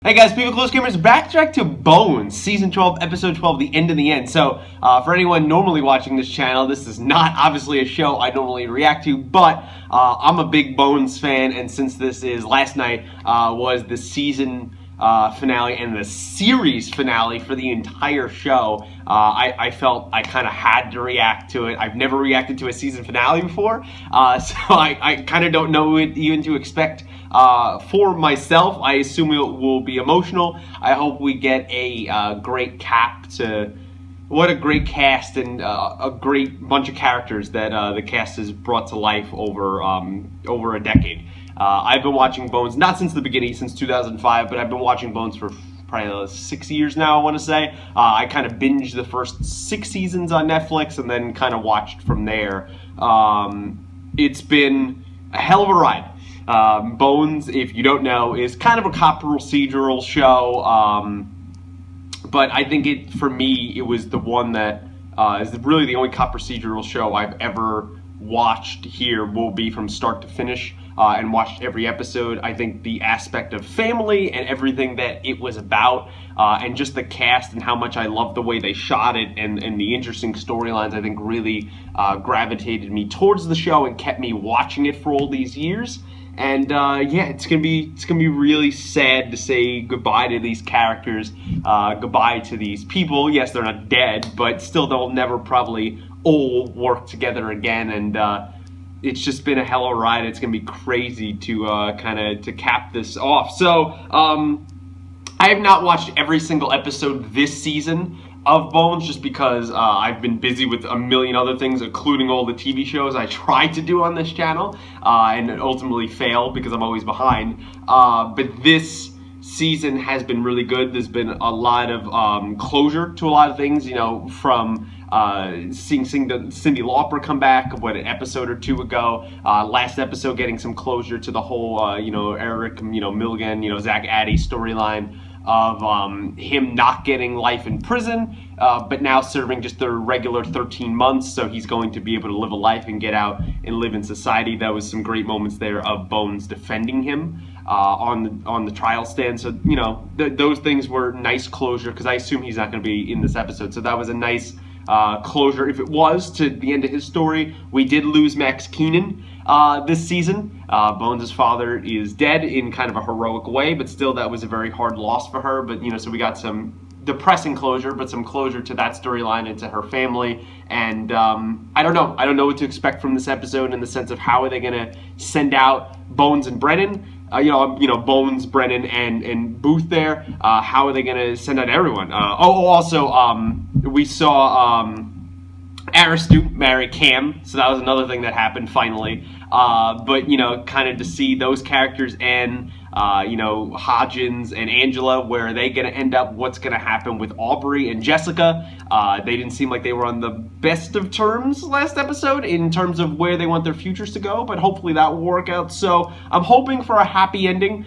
Hey guys, People Close Gamers, backtrack to Bones, Season 12, Episode 12, The End of the End. So, for anyone normally watching this channel, this is not obviously a show I normally react to, but I'm a big Bones fan, and since this is last night, was the season finale and the series finale for the entire show, I felt I kind of had to react to it. I've never reacted to a season finale before, so I kind of don't know what even to expect. For myself, I assume it will be emotional. I hope we get a great cap to what a great cast and a great bunch of characters that the cast has brought to life over a decade. I've been watching Bones, not since the beginning, since 2005, but I've been watching Bones for probably 6 years now, I want to say. I kind of binged the first 6 seasons on Netflix and then kind of watched from there. It's been a hell of a ride. Bones, if you don't know, is kind of a cop procedural show, but I think for me, it was the one that is really the only cop procedural show I've ever watched here, will be from start to finish, and watched every episode. I think the aspect of family and everything that it was about, and just the cast and how much I loved the way they shot it and the interesting storylines, I think really gravitated me towards the show and kept me watching it for all these years. And yeah, it's gonna be really sad to say goodbye to these characters, goodbye to these people. Yes, they're not dead, but still they'll never probably all work together again. And it's just been a hell of a ride. It's gonna be crazy to to cap this off. So I have not watched every single episode this season of Bones, just because I've been busy with a million other things, including all the TV shows I tried to do on this channel, and ultimately fail because I'm always behind. But this season has been really good. There's been a lot of closure to a lot of things, you know, from seeing Cyndi Lauper come back, an episode or two ago. Last episode getting some closure to the whole, Eric, Milligan, Zach Addy storyline of him not getting life in prison, but now serving just the regular 13 months, so he's going to be able to live a life and get out and live in society. That was some great moments there of Bones defending him on the trial stand. So, those things were nice closure, because I assume he's not going to be in this episode. So that was a nice closure, if it was, to the end of his story. We did lose Max Keenan this season. Bones' father is dead in kind of a heroic way, but still that was a very hard loss for her. But, so we got some depressing closure, but some closure to that storyline and to her family. And I don't know what to expect from this episode, in the sense of how are they going to send out Bones and Brennan. Bones, Brennan, and Booth there. How are they going to send out everyone? Also, we saw Aristu marry Cam, so that was another thing that happened finally. But, kind of to see those characters and, Hodgins and Angela, where are they going to end up, what's going to happen with Aubrey and Jessica. They didn't seem like they were on the best of terms last episode in terms of where they want their futures to go, but hopefully that will work out. So I'm hoping for a happy ending.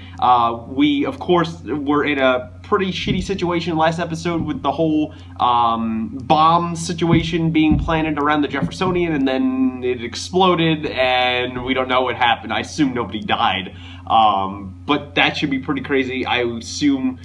We, of course, were in a pretty shitty situation last episode with the whole bomb situation being planted around the Jeffersonian, and then it exploded and we don't know what happened. I assume nobody died, but that should be pretty crazy. I assume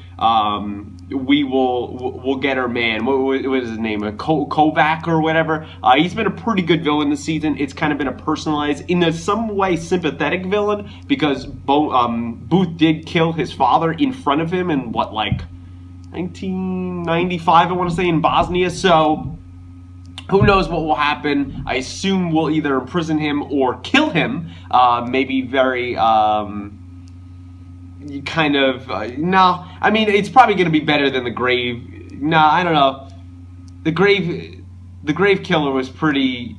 we'll get our man. What is his name? Kovac or whatever. He's been a pretty good villain this season. It's kind of been a personalized, in some way sympathetic villain, because Booth did kill his father in front of him in 1995, I want to say, in Bosnia. So who knows what will happen. I assume we'll either imprison him or kill him. Maybe very no. I mean, it's probably going to be better than the Grave. No, I don't know. The Grave Killer was pretty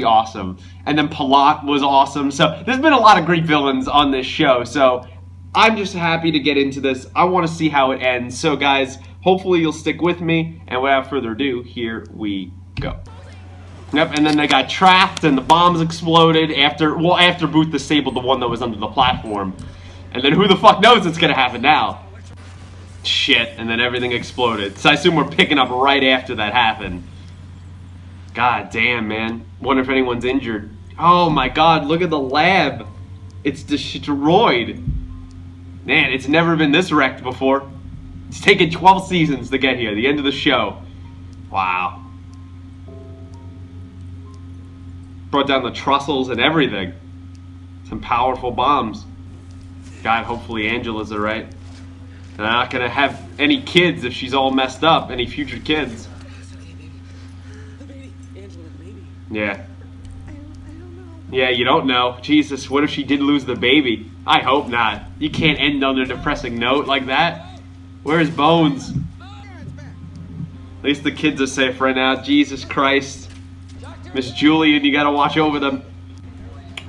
awesome, and then Palat was awesome. So there's been a lot of great villains on this show. So I'm just happy to get into this. I want to see how it ends. So guys, hopefully you'll stick with me. And without further ado, here we go. Yep, and then they got trapped, and the bombs exploded after Booth disabled the one that was under the platform. And then who the fuck knows what's gonna happen now? Shit, and then everything exploded. So I assume we're picking up right after that happened. God damn, man. Wonder if anyone's injured. Oh my god, look at the lab. It's destroyed. Man, it's never been this wrecked before. It's taken 12 seasons to get here, the end of the show. Wow. Brought down the trussels and everything. Some powerful bombs. God, hopefully Angela's alright. They're not gonna have any kids if she's all messed up. Any future kids. Yeah. Yeah, you don't know. Jesus, what if she did lose the baby? I hope not. You can't end on a depressing note like that. Where's Bones? At least the kids are safe right now. Jesus Christ. Miss Julian, you gotta watch over them.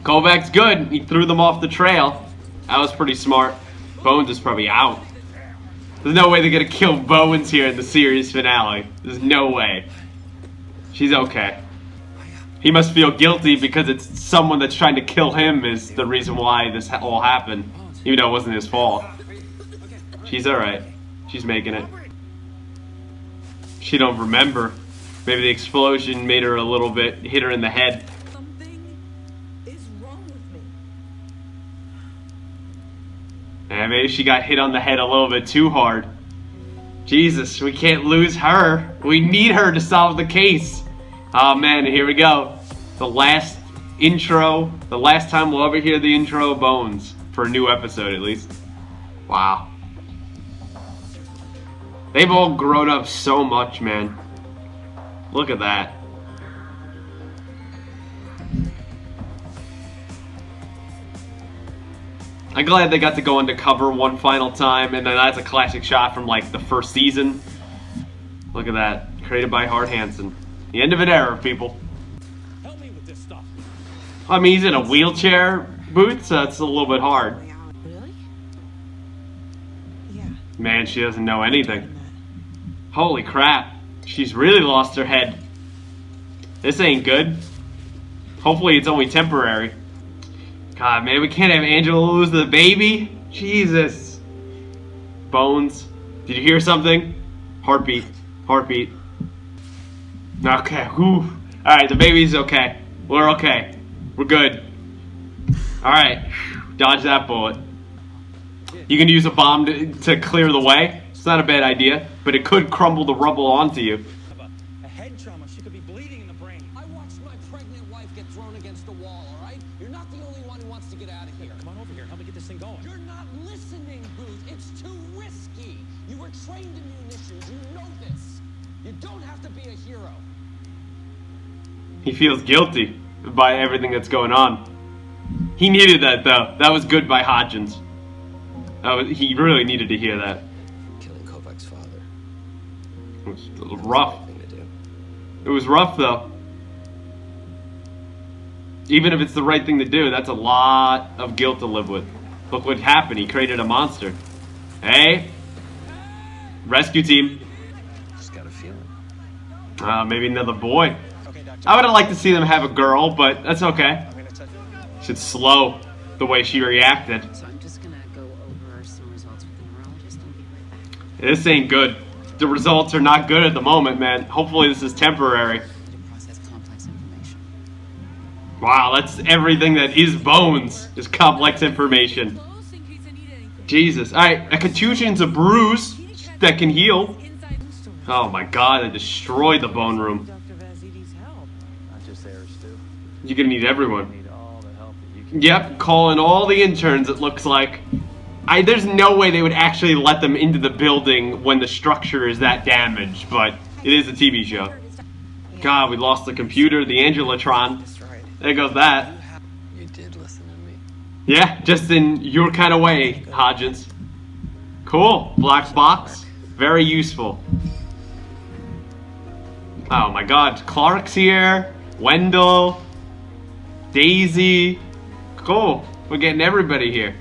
Kovac's good. He threw them off the trail. That was pretty smart. Bones is probably out. There's no way they're gonna kill Bones here in the series finale. There's no way. She's okay. He must feel guilty because it's someone that's trying to kill him is the reason why this all happened. Even though it wasn't his fault. She's alright. She's making it. She don't remember. Maybe the explosion made her a little bit, hit her in the head. Something is wrong with me. And maybe she got hit on the head a little bit too hard. Jesus, we can't lose her. We need her to solve the case. Oh man, here we go. The last intro, the last time we'll ever hear the intro of Bones. For a new episode at least. Wow. They've all grown up so much, man. Look at that. I'm glad they got to go undercover one final time, and then that's a classic shot from like the first season. Look at that. Created by Hart Hansen. The end of an era, people. Help me with this stuff. I mean, he's in a wheelchair boot, so it's a little bit hard. Really? Yeah. Man, she doesn't know anything. Holy crap. She's really lost her head. This ain't good. Hopefully it's only temporary. God, man, we can't have Angela lose the baby. Jesus. Bones. Did you hear something? Heartbeat. Heartbeat. Okay, whew. Alright, the baby's okay. We're okay. We're good. Alright, dodge that bullet. You can use a bomb to clear the way. It's not a bad idea, but it could crumble the rubble onto you. A head trauma. She could be bleeding in the brain. I watched my pregnant wife get thrown against the wall, all right? You're not the only one who wants to get out of here. Come on over here. Help me get this thing going. You're not listening, Booth. It's too risky. You were trained in munitions. You know this. You don't have to be a hero. He feels guilty by everything that's going on. He needed that, though. That was good by Hodgins. He really needed to hear that. Killing Kovac's father. It was a little rough. Thing to do. It was rough, though. Even if it's the right thing to do, that's a lot of guilt to live with. Look what happened. He created a monster. Hey! Rescue team. Just got a feeling. Maybe another boy. Okay, Doctor. I would have liked to see them have a girl, but that's okay. I'm gonna touch it. Should slow the way she reacted. So I'm just gonna go over some results with the neurologist and be right back. This ain't good. The results are not good at the moment, man. Hopefully this is temporary. To process complex information. Wow, that's everything that is Bones, is complex information. Close in case I need anything. Jesus. Alright, a contusion's a bruise that can heal. Inside store. Oh my god, I destroyed the bone room. Dr. Vazidis help. Not just theirs, Stu. You're gonna need everyone. Need all the help that you can. Yep, calling all the interns, it looks like. There's no way they would actually let them into the building when the structure is that damaged, but it is a TV show. God, we lost the computer, the Angelatron. That's right. There goes that. You did listen to me. Yeah, just in your kind of way, Hodgins. Cool. Black box. Very useful. Oh my god. Clark's here. Wendell. Daisy. Cool. We're getting everybody here.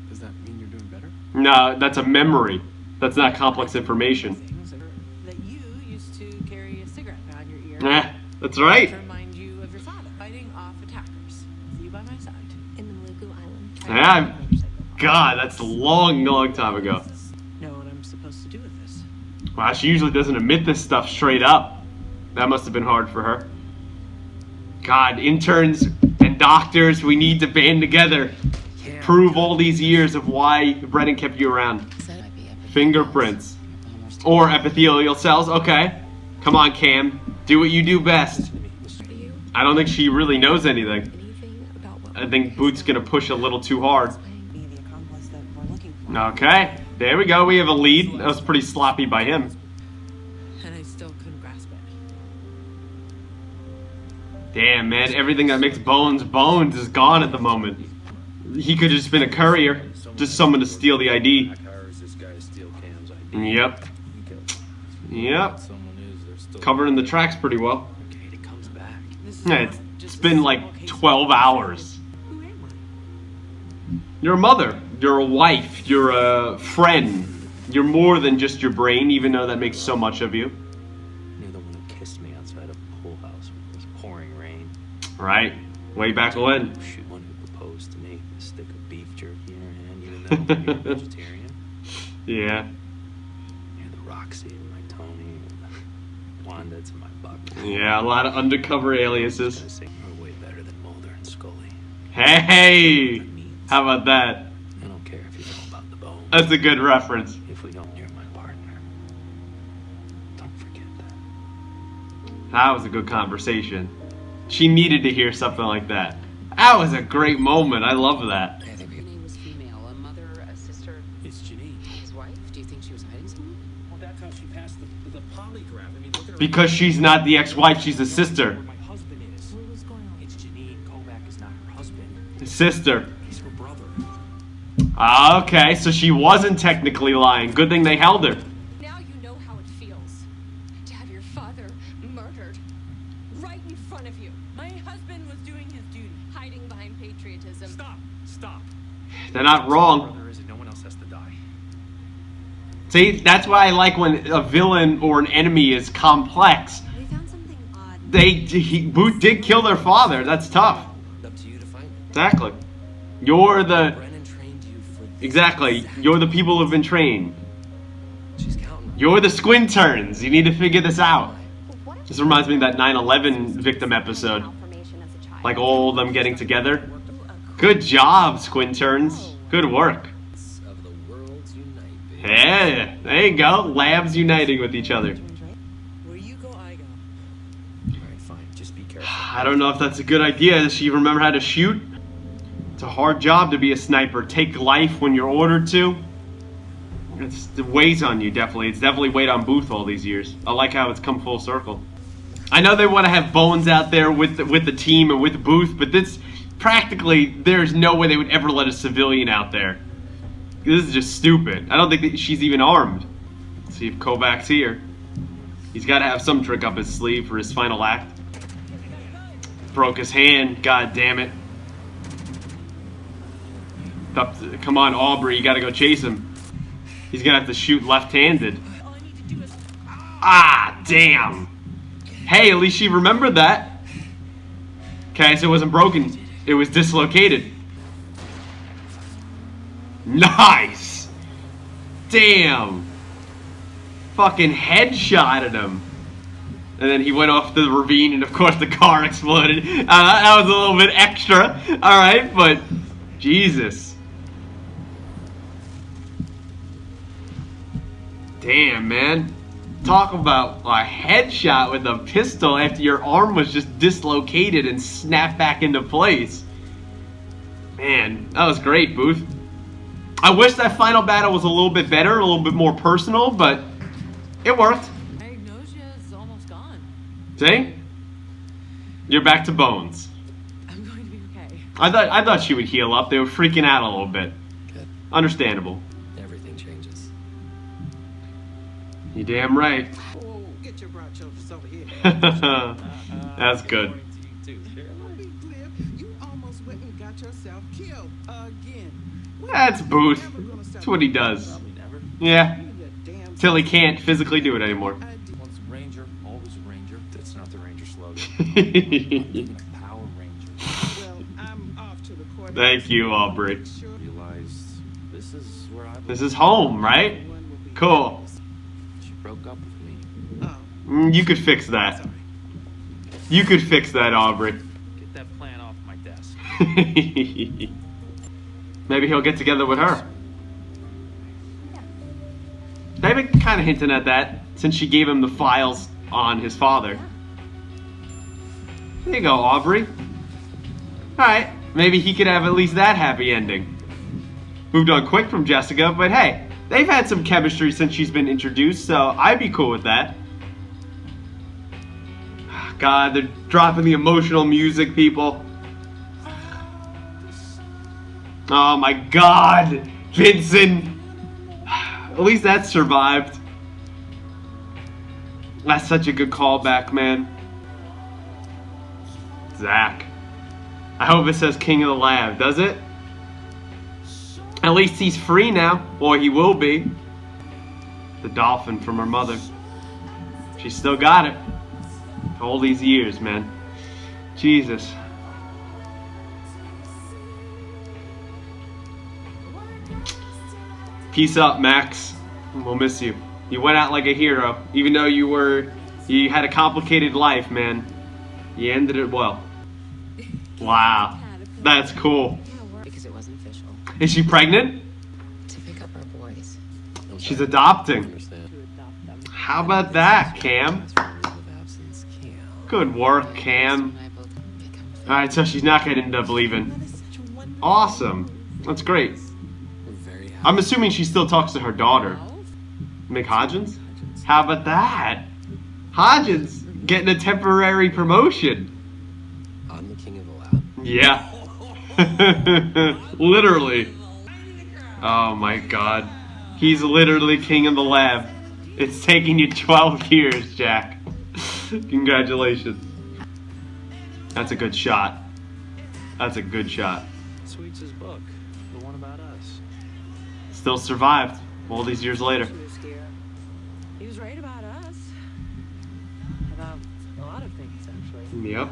Does that mean you're doing better? No, that's a memory. That's not complex information. That you used to carry a cigarette behind your ear. Eh, that's right. To remind you of your father fighting off attackers. With you by my side. In the Maluku Island. Yeah, God, that's a long, long time ago. Know what I'm supposed to do with this? Wow, she usually doesn't admit this stuff straight up. That must have been hard for her. God, interns and doctors, we need to band together. Yeah. prove all these years of why Brennan kept you around. Fingerprints. Or epithelial cells. Okay. Come on, Cam. Do what you do best. I don't think she really knows anything. I think Booth's gonna push a little too hard. Be the accomplice that we're looking for. Okay. There we go. We have a lead. That was pretty sloppy by him. And I still couldn't grasp it. Damn, man. Everything that makes Bones Bones is gone at the moment. He could have just been a courier. Just someone to steal the ID. Hires this guy to steal Cam's ID. Yep. Yep. Someone is, they're still Covering the tracks pretty well. okay, it comes back. This is Yeah, not it's just been a like simple case of 12 hours. Who am I? You're a mother. You're a wife. You're a friend. You're more than just your brain, even though that makes so much of you. You're the one who kissed me outside a pool house when it was pouring rain. Right? Way back when. Shoot, one who proposed to me with a stick of beef jerky in her hand, even though you're a vegetarian. Yeah. You're the Roxy and my Tony, and the Wanda to my Buck. Yeah, a lot of undercover I aliases. say we're way better than Mulder and Scully. Hey! That means How about that? I don't care if you know about the bones. That's a good reference. If we don't, you're my partner. Don't forget that. That was a good conversation. She needed to hear something like that. That was a great moment. I love that. Her name was female. A mother, a sister, It's Janine. his wife. Do you think she was hiding something? Well, that's how she passed the polygraph. I mean, look at her. Because she's not the ex-wife, she's a sister. Where my husband is. What was going on? It's Janine. Kovac is not her husband. Sister. He's her brother. Ah, okay, so she wasn't technically lying. Good thing they held her. Now you know how it feels to have your father murdered right in front of you, My husband was doing his duty. hiding behind patriotism. Stop. Stop. They're not wrong. Brother is it? No one else has to die. See, that's why I like when a villain or an enemy is complex. We found something odd. Booth did kill their father. That's tough. Up to you to find. Exactly. You're the... Brennan trained you for this. Exactly. You're the people who've been trained. She's counting on You're the squinterns. You need to figure this out. What if This reminds me of that 9/11 victim episode. malformation as a child? Like all of them getting together. Good job, squinterns. Good work. of the world's unite, baby. Yeah, there you go. Labs uniting with each other. Where you go, I go. Alright, fine. Just be careful. I don't know if that's a good idea. Does she remember how to shoot? It's a hard job to be a sniper. Take life when you're ordered to. It weighs on you, definitely. It's definitely weighed on Booth all these years. I like how it's come full circle. I know they want to have Bones out there with the team and with Booth, but this practically there's no way they would ever let a civilian out there. This is just stupid. I don't think that she's even armed. Let's see if Kovac's here. He's got to have some trick up his sleeve for his final act. Broke his hand. God damn it. Come on, Aubrey. You got to go chase him. He's going to have to shoot left-handed. All I need to do is. Ah, damn. Hey, at least she remembered that. Okay, so it wasn't broken. It was dislocated. Nice. Damn. Fucking headshotted him. And then he went off the ravine, and of course the car exploded. That was a little bit extra. Alright, but Jesus. Damn, man. Talk about a headshot with a pistol after your arm was just dislocated and snapped back into place. Man, that was great, Booth. I wish that final battle was a little bit better, a little bit more personal, but it worked. Magnosia is almost gone. See? You're back to Bones. I'm going to be okay. I thought she would heal up. They were freaking out a little bit. Good. Understandable. Everything changes. You damn right. Oh, get your bronchos over here. That's good. Be clear, you almost went and got yourself killed again. That's Booth. That's what he does. Probably never. Yeah. You damn Till he can't physically do it anymore. Once a ranger, always a ranger. That's not the Ranger slogan. Power Ranger. Well, I'm off to the court. Thank you, Aubrey. Sure Realized this is where I This is home, right? everyone will be Cool. She broke up with me. Oh, You could fix that. You could fix that, Aubrey. Get that plan off my desk. Maybe he'll get together with her. They've been kind of hinting at that since she gave him the files on his father. There you go, Aubrey. Alright, maybe he could have at least that happy ending. Moved on quick from Jessica, but hey, they've had some chemistry since she's been introduced, so I'd be cool with that. God, they're dropping the emotional music, people. Oh my God, Vincent. At least that survived. That's such a good callback, man. Zach. I hope it says King of the Lab, does it? At least he's free now. Or he will be. The dolphin from her mother. She still got it. All these years, man. Jesus. Peace up, Max. We'll miss you. You went out like a hero. Even though you had a complicated life, man. You ended it well. Wow. That's cool. Because it wasn't official. Is she pregnant? To pick up our boys. She's adopting. How about that, Cam? Good work, Cam. Alright, so she's not going to end up leaving. Awesome. That's great. I'm assuming she still talks to her daughter. Mick Hodgins? How about that? Hodgins getting a temporary promotion. I'm the king of the lab. Yeah. Literally. Oh my God. He's literally king of the lab. It's taking you 12 years, Jack. Congratulations. That's a good shot. That's a good shot. Sweet's book, the one about us. Still survived all these years later. He was right about us. About a lot of things, actually. Yep.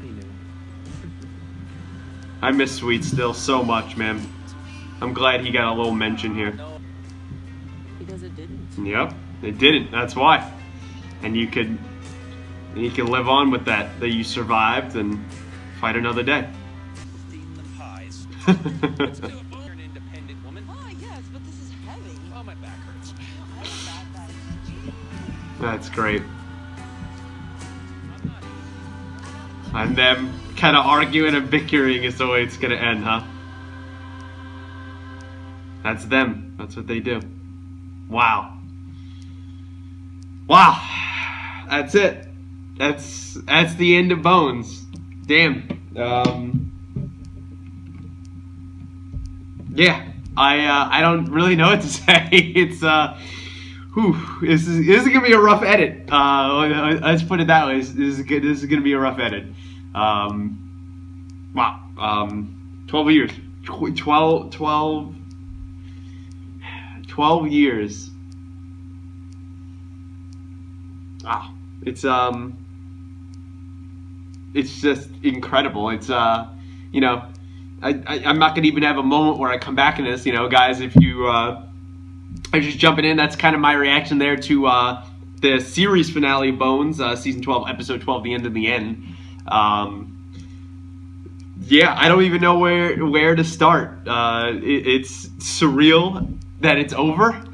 He knew. I miss Sweet still so much, man. I'm glad he got a little mention here. Because it didn't. Yep, it didn't. That's why. And you could live on with that you survived and fight another day. Steam the pies. Let's do it. You're an independent woman. Oh, yes, but this is heavy. Oh, my back hurts. That's great. And them kind of arguing and bickering is the way it's gonna end, huh? That's them. That's what they do. Wow. Wow. That's it. That's the end of Bones. Damn. Yeah. I don't really know what to say. It's this is gonna be a rough edit. Let's put it that way. This is gonna be a rough edit. Wow. 12 years. 12 years. Wow. It's just incredible. It's you know, I'm not gonna even have a moment where I come back in this, you know, guys. If you are just jumping in, that's kind of my reaction there to the series finale of Bones, season 12, episode 12, the end of the end. Yeah, I don't even know where to start. It's surreal that it's over,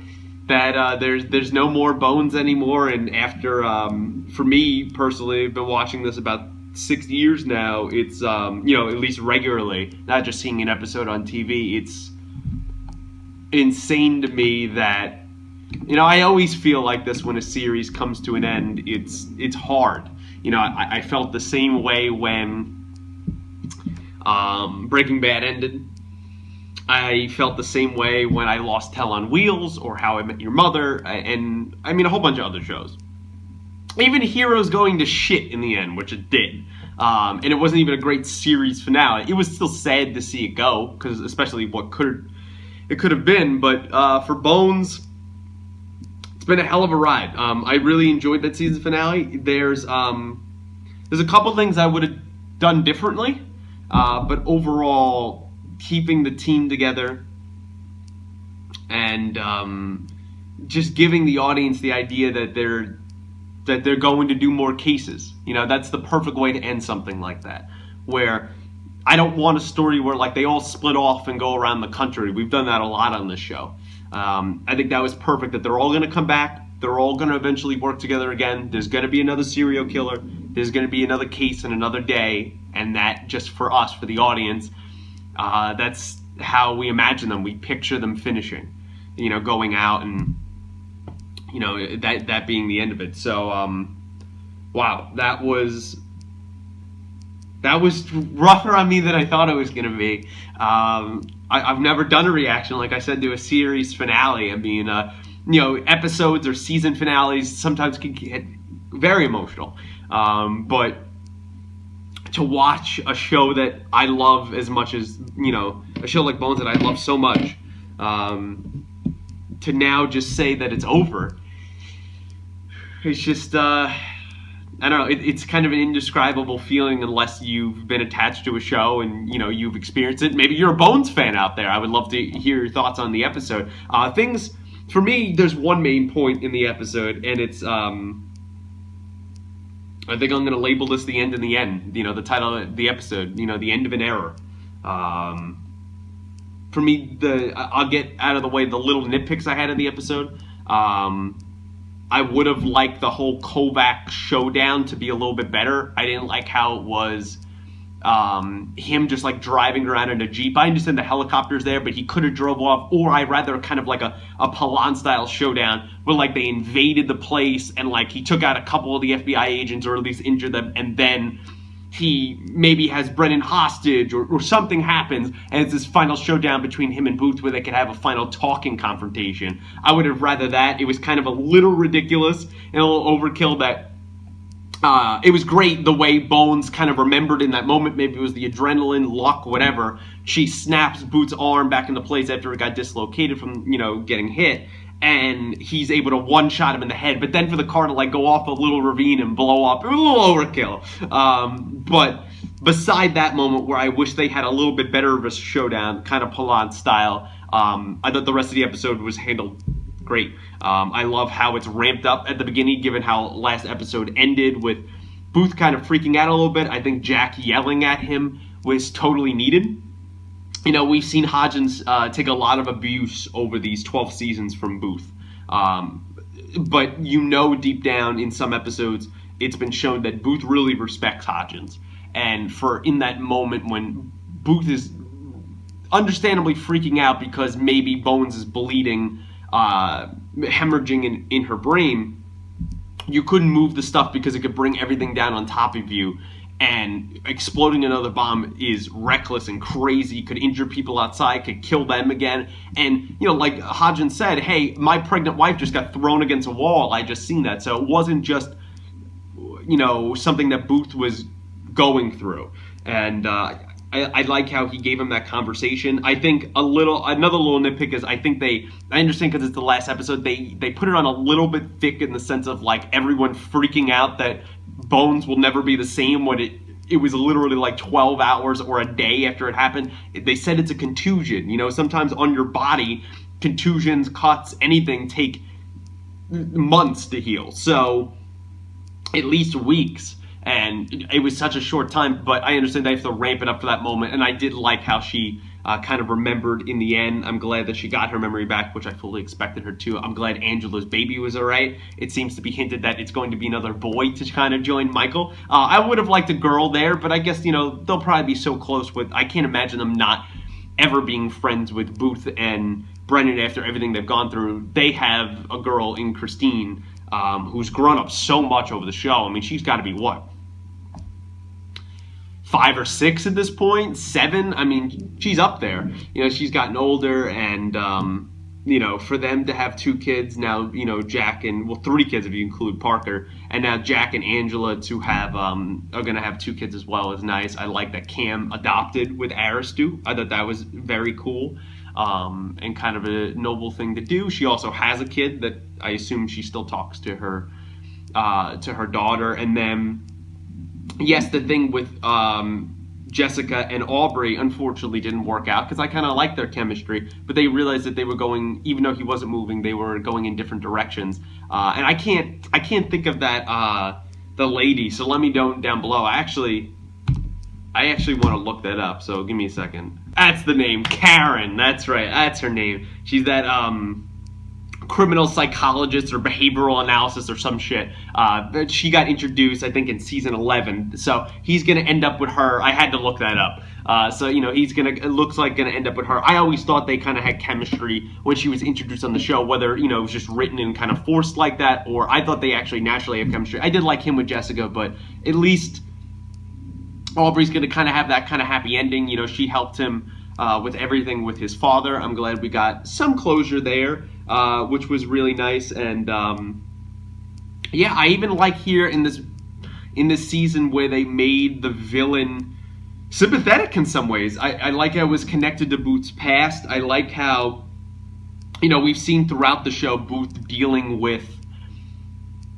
that there's no more Bones anymore, and after for me personally, I've been watching this about 6 years now. It's you know, at least regularly, not just seeing an episode on TV. It's insane to me that, you know, I always feel like this when a series comes to an end. It's hard. You know, I felt the same way when Breaking Bad ended. I felt the same way when I lost Hell on Wheels or How I Met Your Mother, and I mean a whole bunch of other shows. Even Heroes going to shit in the end, which it did. And it wasn't even a great series finale. It was still sad to see it go, because especially what it could have been. But for Bones, it's been a hell of a ride. I really enjoyed that season finale. There's a couple things I would have done differently, but overall, keeping the team together and just giving the audience the idea that they're going to do more cases. You know, that's the perfect way to end something like that, where I don't want a story where like they all split off and go around the country. We've done that a lot on this show. I think that was perfect, that they're all going to come back. They're all going to eventually work together again. There's going to be another serial killer. There's going to be another case in another day. And that, just for us, for the audience, that's how we imagine them. We picture them finishing, going out and, that being the end of it. So, wow, that was rougher on me than I thought it was going to be. I've never done a reaction, like I said, to a series finale. I mean, episodes or season finales sometimes can get very emotional. But to watch a show that I love as much as, a show like Bones that I love so much, to now just say that it's over, it's just, I don't know, it's kind of an indescribable feeling unless you've been attached to a show and, you've experienced it. Maybe you're a Bones fan out there. I would love to hear your thoughts on the episode. For me, there's one main point in the episode, and it's, I think I'm going to label this the end in the end. The title of the episode, the end of an era. For me, I'll get out of the way the little nitpicks I had in the episode. I would have liked the whole Kovac showdown to be a little bit better. I didn't like how it was him just like driving around in a Jeep. I understand the helicopter's there, but he could have drove off, or I'd rather kind of like a Palan style showdown where like they invaded the place and like he took out a couple of the FBI agents or at least injured them, and then he maybe has Brennan hostage or something happens and it's this final showdown between him and Booth where they could have a final talking confrontation. I would have rather that. It was kind of a little ridiculous and a little overkill. That it was great the way Bones kind of remembered in that moment. Maybe it was the adrenaline, luck, whatever. She snaps Booth's arm back into place after it got dislocated from, getting hit. And he's able to one-shot him in the head. But then for the car to like go off a little ravine and blow up, it was a little overkill. But beside that moment where I wish they had a little bit better of a showdown, kind of Palan style, I thought the rest of the episode was handled great. I love how it's ramped up at the beginning, given how last episode ended with Booth kind of freaking out a little bit. I think Jack yelling at him was totally needed. We've seen Hodgins take a lot of abuse over these 12 seasons from Booth. But deep down in some episodes, it's been shown that Booth really respects Hodgins. And in that moment when Booth is understandably freaking out because maybe Bones is bleeding, hemorrhaging in her brain, you couldn't move the stuff because it could bring everything down on top of you. And exploding another bomb is reckless and crazy, could injure people outside, could kill them again. And, like Hodgins said, hey, my pregnant wife just got thrown against a wall. I just seen that. So it wasn't just, something that Booth was going through. And I like how he gave him that conversation. I think another little nitpick is I understand because it's the last episode, they put it on a little bit thick in the sense of like everyone freaking out that Bones will never be the same when it was literally like 12 hours or a day after it happened. They said it's a contusion. Sometimes on your body, contusions, cuts, anything take months to heal. So at least weeks. And it was such a short time, but I understand they have to ramp it up for that moment. And I did like how she kind of remembered in the end. I'm glad that she got her memory back, which I fully expected her to. I'm glad Angela's baby was all right. It seems to be hinted that it's going to be another boy to kind of join Michael. I would have liked a girl there, but I guess, they'll probably be so close with, I can't imagine them not ever being friends with Booth and Brennan after everything they've gone through. They have a girl in Christine who's grown up so much over the show. I mean, she's got to be, 5 or 6 at this point, 7. I mean, she's up there. She's gotten older, and for them to have 2 kids now, Jack and 3 kids if you include Parker, and now Jack and Angela to have are gonna have 2 kids as well is nice. I like that Cam adopted with Aristu. I thought that was very cool, and kind of a noble thing to do. She also has a kid that I assume she still talks to her daughter, and then. Yes, the thing with Jessica and Aubrey unfortunately didn't work out because I kind of liked their chemistry, but they realized that they were going, even though he wasn't moving, they were going in different directions. And I can't think of that the lady. So let me know down below. I actually I actually want to look that up, so give me a second. That's the name, Karen. That's right. That's her name. She's that criminal psychologist or behavioral analysis or some shit. She got introduced, I think, in season 11. So he's gonna end up with her. I had to look that up. So you know, it looks like gonna end up with her. I always thought they kind of had chemistry when she was introduced on the show, whether you know it was just written and kind of forced like that, or I thought they actually naturally have chemistry. I did like him with Jessica, but at least Aubrey's going to kind of have that kind of happy ending. You know, she helped him with everything with his father. I'm glad we got some closure there, which was really nice. And yeah, I even like here in this season where they made the villain sympathetic in some ways. I like how it was connected to Booth's past. I like how, you know, we've seen throughout the show Booth dealing with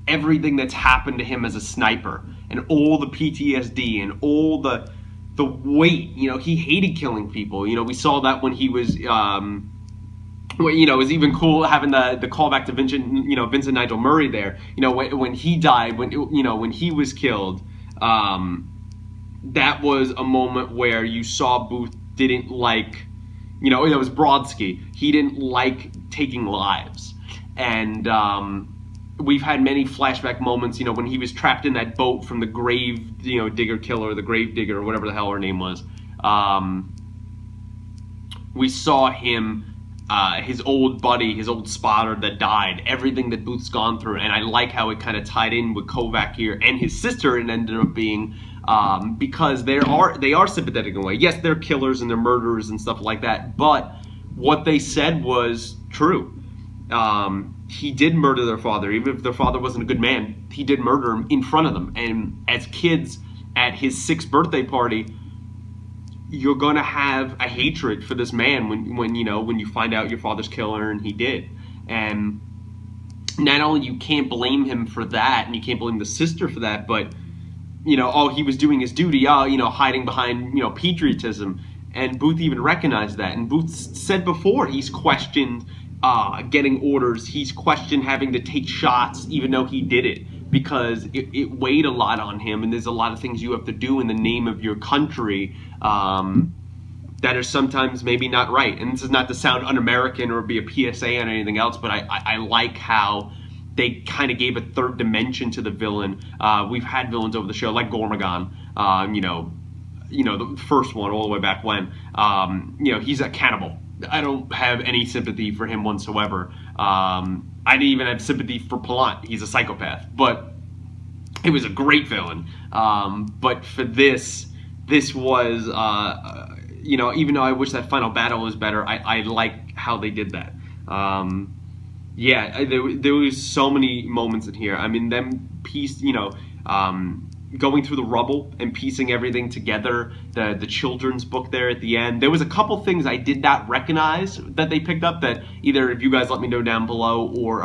everything that's happened to him as a sniper and all the PTSD and all the weight. You know, he hated killing people. You know, we saw that when he was you know, it was even cool having the callback to Vincent Nigel Murray there. You know, when he died, when he was killed, that was a moment where you saw Booth didn't like, you know, that was Brodsky. He didn't like taking lives. And we've had many flashback moments, you know, when he was trapped in that boat from the grave, you know, digger killer, the grave digger, or whatever the hell her name was. We saw him, his old buddy, his old spotter that died, everything that Booth's gone through, and I like how it kind of tied in with Kovac here and his sister. It ended up being because they are sympathetic in a way. Yes, they're killers and they're murderers and stuff like that, but what they said was true. He did murder their father, even if their father wasn't a good man. He did murder him in front of them. And as kids at his 6th birthday party, you're gonna have a hatred for this man when you find out your father's killer, and he did. And not only you can't blame him for that, and you can't blame the sister for that, but you know, oh, he was doing his duty, you know, hiding behind, you know, patriotism. And Booth even recognized that. And Booth said before he's questioned getting orders. He's questioned having to take shots even though he did it, because it weighed a lot on him, and there's a lot of things you have to do in the name of your country that are sometimes maybe not right. And this is not to sound un-American or be a PSA on anything else, but I like how they kind of gave a third dimension to the villain. We've had villains over the show like Gormagon, you know, the first one all the way back when, you know, he's a cannibal. I don't have any sympathy for him whatsoever. I didn't even have sympathy for Palant. He's a psychopath. But it was a great villain. But for this was, you know, even though I wish that final battle was better, I like how they did that. Yeah, there was so many moments in here. I mean, them going through the rubble and piecing everything together, the children's book there at the end. There was a couple things I did not recognize that they picked up, that either if you guys let me know down below, or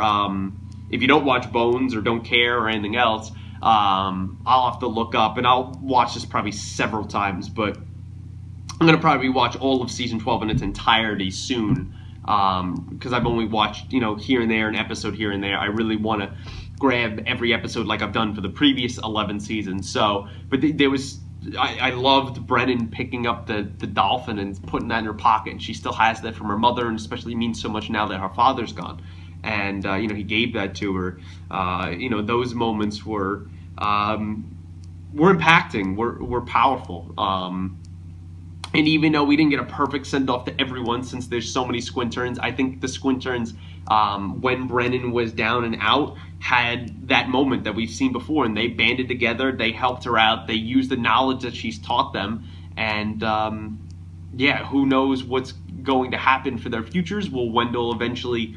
if you don't watch Bones or don't care or anything else, I'll have to look up, and I'll watch this probably several times, but I'm going to probably watch all of season 12 in its entirety soon, because I've only watched, you know, here and there, an episode here and there. I really want to grab every episode like I've done for the previous 11 seasons. So, but there was, I loved Brennan picking up the dolphin and putting that in her pocket, and she still has that from her mother, and especially means so much now that her father's gone. And you know, he gave that to her. You know, those moments were impacting, were powerful. And even though we didn't get a perfect send-off to everyone, since there's so many squinterns, I think the squinterns, when Brennan was down and out, had that moment that we've seen before, and they banded together, they helped her out, they used the knowledge that she's taught them, and yeah, who knows what's going to happen for their futures. Will Wendell eventually,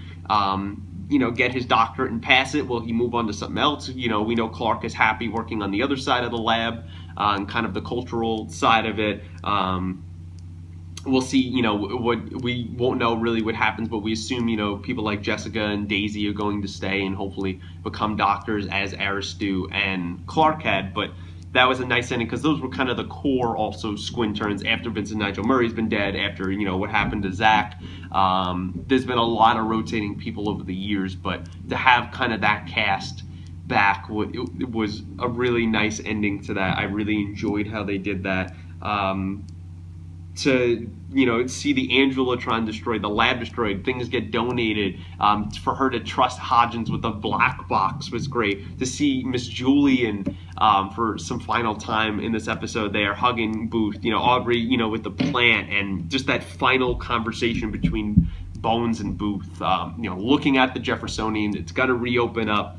you know, get his doctorate and pass it? Will he move on to something else? You know, we know Clark is happy working on the other side of the lab, and kind of the cultural side of it. We'll see, you know, what we won't know really what happens, but we assume, you know, people like Jessica and Daisy are going to stay and hopefully become doctors, as Aristu and Clark had. But that was a nice ending, because those were kind of the core also squinterns after Vincent Nigel Murray's been dead, after, you know, what happened to Zach. There's been a lot of rotating people over the years, but to have kind of that cast back, it was a really nice ending to that. I really enjoyed how they did that. to see the Angelotron destroyed, the lab destroyed, things get donated. For her to trust Hodgins with a black box was great. To see Miss Julian for some final time in this episode, they are hugging Booth. Aubrey, with the plant, and just that final conversation between Bones and Booth. Looking at the Jeffersonian, it's got to reopen up.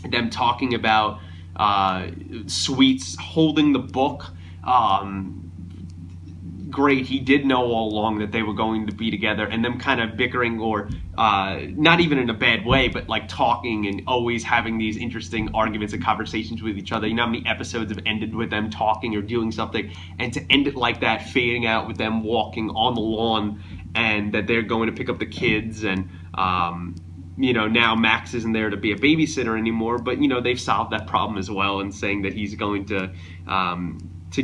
Them talking about Sweets holding the book. Great, he did know all along that they were going to be together, and them kind of bickering, or not even in a bad way, but like talking and always having these interesting arguments and conversations with each other. How many episodes have ended with them talking or doing something, and to end it like that, fading out with them walking on the lawn, and that they're going to pick up the kids, and now Max isn't there to be a babysitter anymore, but they've solved that problem as well, and saying that he's going to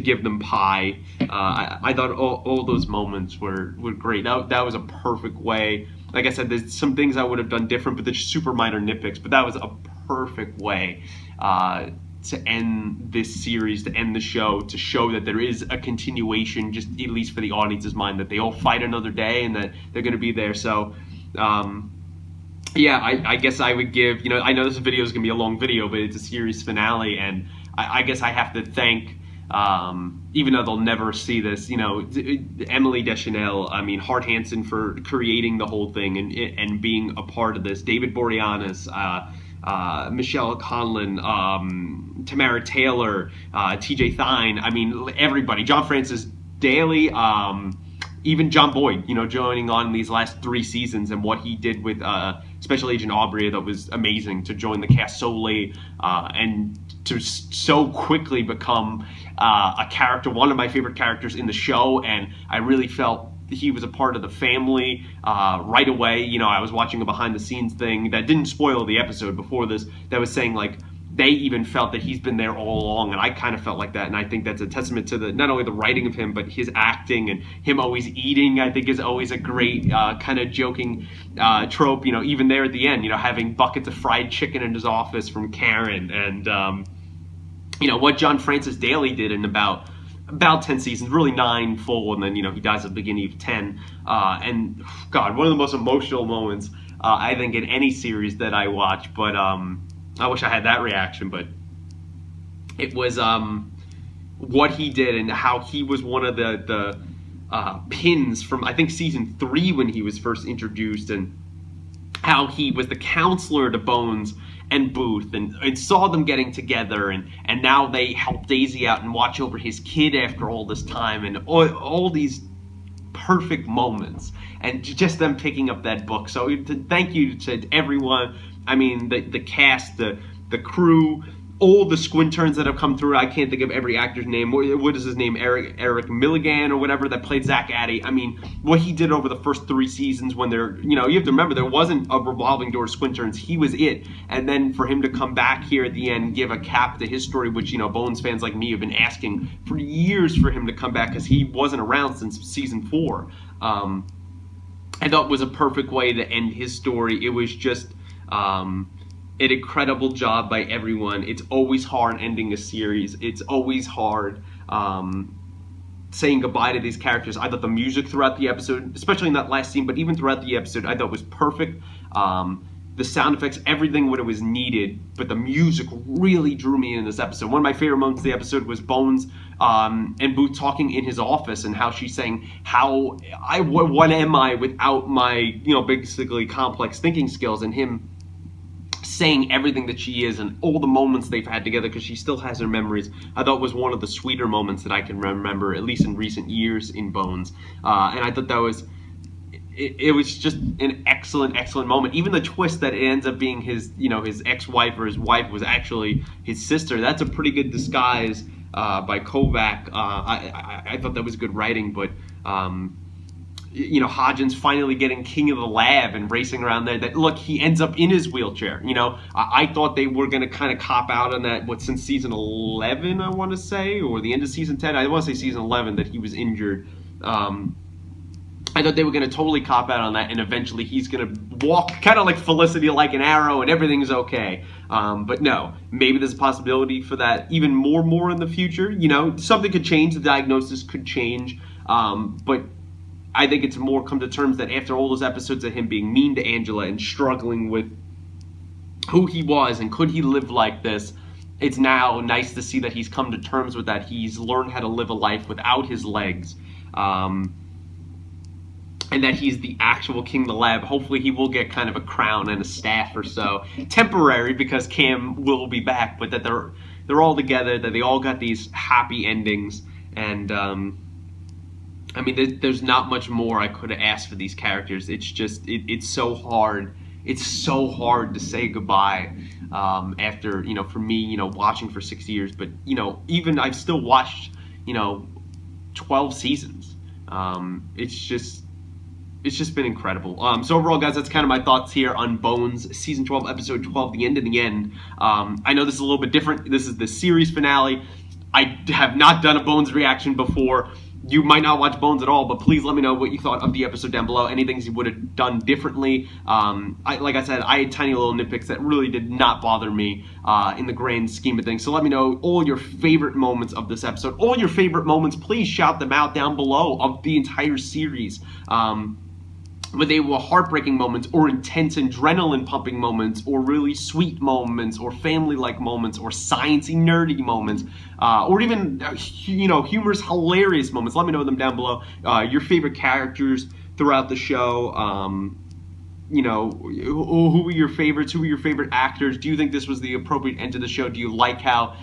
give them pie. I thought all those moments were great. That was a perfect way. Like I said, there's some things I would have done different, but they're super minor nitpicks. But that was a perfect way to end this series, to end the show, to show that there is a continuation, just at least for the audience's mind, that they all fight another day and that they're going to be there. So, I guess I would give, I know this video is going to be a long video, but it's a series finale, and I guess I have to thank, even though they'll never see this, Emily Deschanel, Hart Hansen for creating the whole thing and being a part of this, David Boreanaz, Michelle Conlon, Tamara Taylor, TJ Thine, everybody, John Francis Daly, even John Boyd, joining on these last 3 seasons, and what he did with Special Agent Aubrey, that was amazing, to join the cast so late, and to so quickly become a character, one of my favorite characters in the show. And I really felt he was a part of the family right away. I was watching a behind the scenes thing that didn't spoil the episode before this, that was saying like they even felt that he's been there all along, and I kind of felt like that, and I think that's a testament to not only the writing of him, but his acting, and him always eating, I think, is always a great kind of joking trope, even there at the end, having buckets of fried chicken in his office from Karen, and what John Francis Daly did in about 10 seasons, really 9 full, and then, he dies at the beginning of 10, and God, one of the most emotional moments, I think, in any series that I watch, but I wish I had that reaction, but it was what he did, and how he was one of the pins from, I think, season 3 when he was first introduced, and how he was the counselor to Bones and Booth, and saw them getting together, and now they help Daisy out and watch over his kid after all this time, and all these perfect moments, and just them picking up that book. So thank you to everyone. The cast, the crew, all the squinterns that have come through. I can't think of every actor's name. What is his name? Eric Milligan or whatever, that played Zach Addy. What he did over the first 3 seasons, when you have to remember, there wasn't a revolving door of squinterns. He was it. And then for him to come back here at the end and give a cap to his story, which, Bones fans like me have been asking for years for him to come back, because he wasn't around since season 4. I thought was a perfect way to end his story. It was just an incredible job by everyone. It's always hard ending a series. It's always hard saying goodbye to these characters. I thought the music throughout the episode, especially in that last scene, but even throughout the episode, I thought was perfect. The sound effects, everything what it was needed, but the music really drew me in this episode. One of my favorite moments of the episode was Bones and Booth talking in his office, and how she's saying, what am I without my, basically complex thinking skills, and him saying everything that she is, and all the moments they've had together, because she still has her memories. I thought was one of the sweeter moments that I can remember, at least in recent years, in Bones. And I thought that was, it was just an excellent moment. Even the twist that it ends up being his, his ex-wife, or his wife was actually his sister. That's a pretty good disguise by Kovac. I thought that was good writing, but Hodgins finally getting king of the lab and racing around there. That, look, he ends up in his wheelchair. I thought they were going to kind of cop out on that, since season 11, I want to say, or the end of season 10. I want to say season 11, that he was injured. I thought they were going to totally cop out on that, and eventually he's going to walk kind of like Felicity, like an arrow, and everything's okay. But no, maybe there's a possibility for that even more in the future. You know, something could change, the diagnosis could change, but I think it's more come to terms that after all those episodes of him being mean to Angela and struggling with who he was and could he live like this, it's now nice to see that he's come to terms with that. He's learned how to live a life without his legs. And that he's the actual king of the lab. Hopefully he will get kind of a crown and a staff or so. Temporary, because Cam will be back, but that they're all together, that they all got these happy endings. And, I mean, there's not much more I could have asked for these characters. It's just, it's so hard. It's so hard to say goodbye after, you know, for me, you know, watching for 6 years. But, you know, even I've still watched, you know, 12 seasons. It's just been incredible. So overall, guys, that's kind of my thoughts here on Bones, Season 12, Episode 12, The End in the End. I know this is a little bit different. This is the series finale. I have not done a Bones reaction before. You might not watch Bones at all, but please let me know what you thought of the episode down below. Any things you would have done differently. Like I said, I had tiny little nitpicks that really did not bother me in the grand scheme of things. So let me know all your favorite moments of this episode. All your favorite moments, please shout them out down below of the entire series. Whether they were heartbreaking moments or intense adrenaline pumping moments or really sweet moments or family-like moments or sciencey nerdy moments or even you know, humorous hilarious moments. Let me know them down below. Your favorite characters throughout the show. You know, who were your favorites? Who were your favorite actors? Do you think this was the appropriate end to the show? Do you like how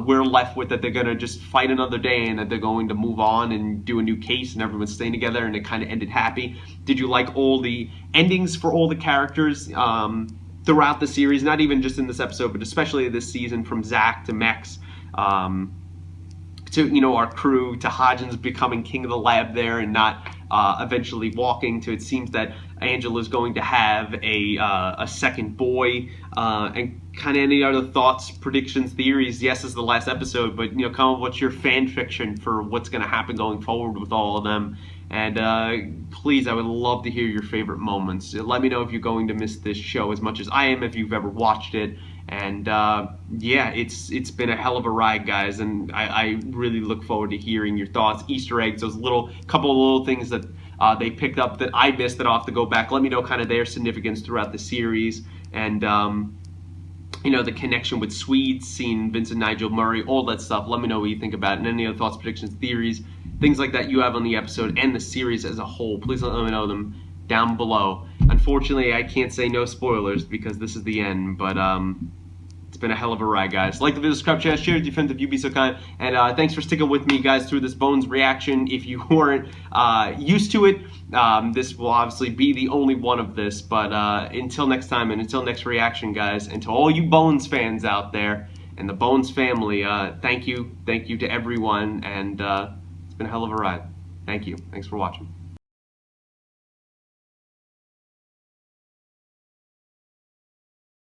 we're left with that they're going to just fight another day and that they're going to move on and do a new case and everyone's staying together and it kind of ended happy? Did you like all the endings for all the characters throughout the series? Not even just in this episode, but especially this season, from Zach to Mex to, you know, our crew, to Hodgins becoming king of the lab there and not eventually walking, to it seems that Angela's going to have a second boy, and kind of any other thoughts, predictions, theories. Yes, this is the last episode, but, you know, kind of what's your fan fiction for what's going to happen going forward with all of them. And please, I would love to hear your favorite moments. Let me know if you're going to miss this show as much as I am, if you've ever watched it. And yeah, it's been a hell of a ride, guys, and I really look forward to hearing your thoughts, Easter eggs, those couple of little things that they picked up that I missed that I'll have to go back. Let me know kind of their significance throughout the series, and you know, the connection with Swedes, seeing Vincent Nigel Murray, all that stuff. Let me know what you think about it, and any other thoughts, predictions, theories, things like that you have on the episode and the series as a whole. Please let me know them down below. Unfortunately, I can't say no spoilers because this is the end, but it's been a hell of a ride, guys. Like the video, subscribe, share, share with your friends if you'd be so kind. And thanks for sticking with me, guys, through this Bones reaction. If you weren't used to it, this will obviously be the only one of this. But until next time and until next reaction, guys, and to all you Bones fans out there and the Bones family, thank you to everyone. And it's been a hell of a ride. Thank you. Thanks for watching.